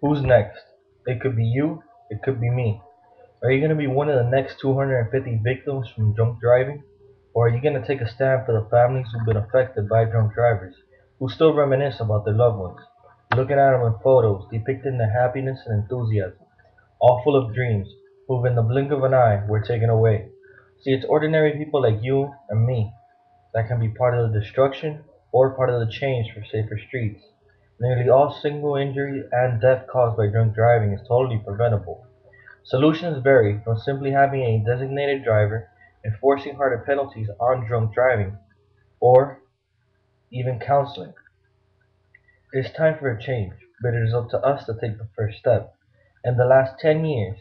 Who's next? It could be you, it could be me. Are you going to be one of the next 250 victims from drunk driving? Or are you going to take a stand for the families who've been affected by drunk drivers, who still reminisce about their loved ones, looking at them in photos depicting their happiness and enthusiasm, all full of dreams, who in the blink of an eye were taken away? See, it's ordinary people like you and me that can be part of the destruction or part of the change for safer streets. Nearly all single injury and death caused by drunk driving is totally preventable. Solutions vary from simply having a designated driver, enforcing harder penalties on drunk driving, or even counseling. It is time for a change, but it is up to us to take the first step. In the last 10 years,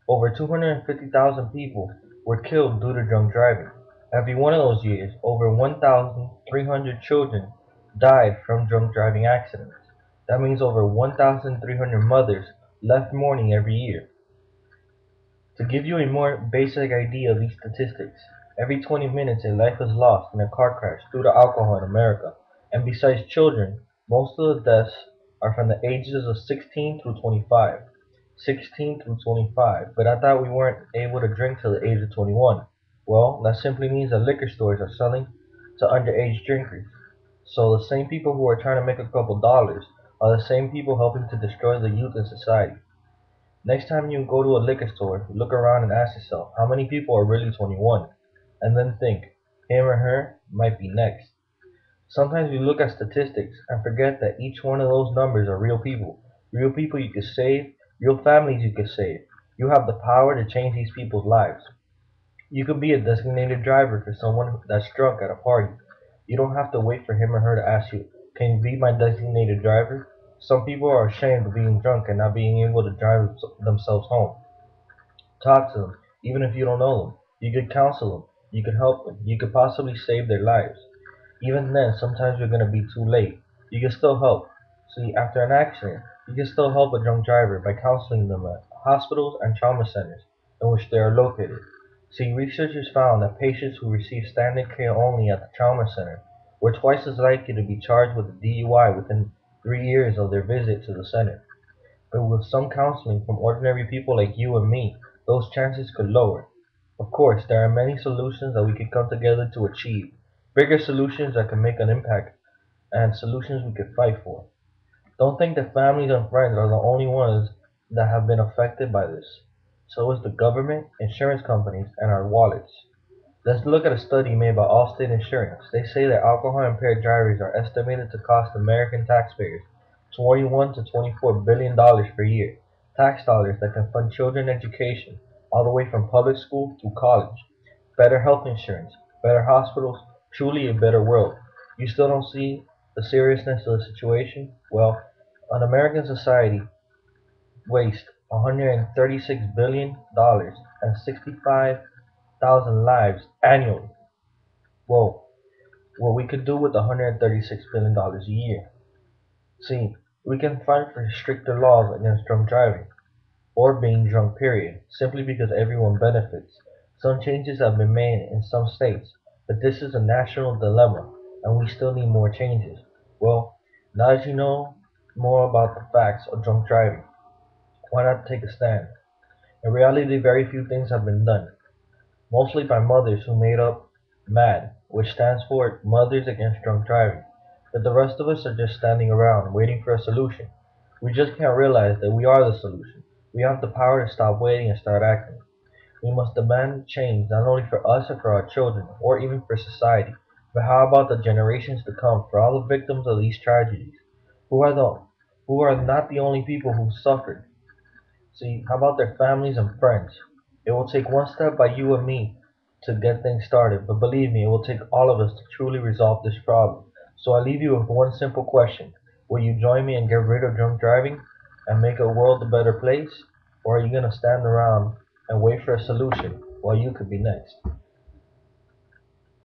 over 250,000 people were killed due to drunk driving. Every one of those years, over 1,300 children died from drunk driving accidents. That means over 1,300 mothers left mourning every year. To give you a more basic idea of these statistics, every 20 minutes a life is lost in a car crash due to alcohol in America. And besides children, most of the deaths are from the ages of 16 through 25. 16 through 25, but I thought we weren't able to drink till the age of 21. Well, that simply means that liquor stores are selling to underage drinkers. So the same people who are trying to make a couple dollars are the same people helping to destroy the youth in society. Next time you go to a liquor store, look around and ask yourself how many people are really 21, and then think, him or her might be next. Sometimes we look at statistics and forget that each one of those numbers are real people you could save, real families you could save. You have the power to change these people's lives. You could be a designated driver for someone that's drunk at a party. You don't have to wait for him or her to ask you, can you be my designated driver? Some people are ashamed of being drunk and not being able to drive themselves home. Talk to them, even if you don't know them. You could counsel them. You could help them. You could possibly save their lives. Even then, sometimes you're going to be too late. You can still help. See, after an accident, you can still help a drunk driver by counseling them at hospitals and trauma centers in which they are located. See, researchers found that patients who received standard care only at the trauma center were twice as likely to be charged with a DUI within 3 years of their visit to the center. But with some counseling from ordinary people like you and me, those chances could lower. Of course, there are many solutions that we could come together to achieve. Bigger solutions that can make an impact and solutions we could fight for. Don't think that families and friends are the only ones that have been affected by this. So is the government, insurance companies, and our wallets. Let's look at a study made by Allstate Insurance. They say that alcohol-impaired drivers are estimated to cost American taxpayers 21 to 24 billion dollars per year. Tax dollars that can fund children education all the way from public school through college. Better health insurance, better hospitals, truly a better world. You still don't see the seriousness of the situation? Well, an American society wastes $136 billion and 65,000 lives annually. Whoa, what we could do with $136 billion a year. See, we can fight for stricter laws against drunk driving, or being drunk period, simply because everyone benefits. Some changes have been made in some states, but this is a national dilemma, and we still need more changes. Well, now that you know more about the facts of drunk driving, why not take a stand? In reality, very few things have been done, mostly by mothers who made up MAD, which stands for Mothers Against Drunk Driving. But the rest of us are just standing around waiting for a solution. We just can't realize that we are the solution. We have the power to stop waiting and start acting. We must demand change not only for us and for our children, or even for society, but how about the generations to come, for all the victims of these tragedies? Who are the who are not the only people who suffered? See, how about their families and friends? It will take one step by you and me to get things started, but believe me, it will take all of us to truly resolve this problem. So I leave you with one simple question. Will you join me and get rid of drunk driving and make a world a better place? Or are you going to stand around and wait for a solution while you could be next?